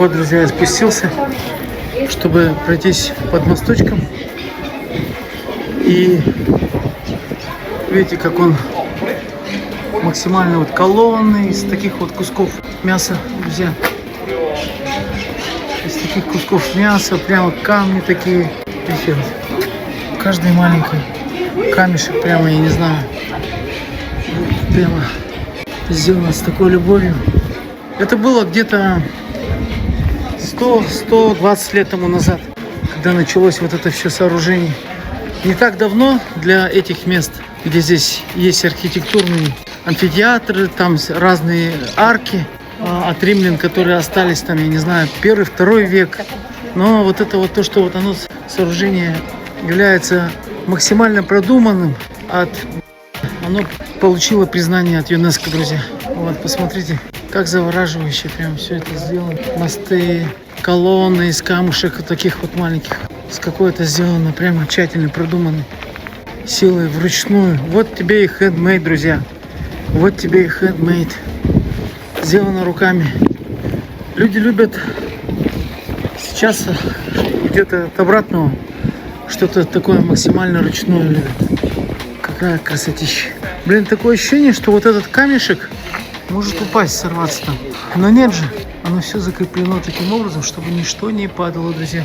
Вот, друзья, я спустился, чтобы пройтись под мосточком. И видите, как он максимально вот колонны из таких вот кусков мяса, друзья. Из таких кусков мяса, прямо камни такие. Видите, вот. Каждый маленький камешек, прямо, я не знаю, прямо сделано с такой любовью. Это было где-то 100-120 лет тому назад, когда началось вот это все сооружение. Не так давно для этих мест, где здесь есть архитектурные амфитеатры, там разные арки от римлян, которые остались там, я не знаю, 1-2 век. Но вот это вот то, что вот оно, сооружение является максимально продуманным, оно получило признание от ЮНЕСКО, друзья. Вот, посмотрите, как завораживающе прям все это сделано. Мосты, колонны из камушек вот таких вот маленьких. С какой-то сделано, прямо тщательно продуманной силой вручную. Вот тебе и хендмейд, друзья. Вот тебе и хендмейд. Сделано руками. Люди любят сейчас где-то от обратного что-то такое максимально ручное любят. Какая красотища. Блин, такое ощущение, что вот этот камешек может упасть, сорваться там. Но нет же. Оно все закреплено таким образом, чтобы ничто не падало, друзья.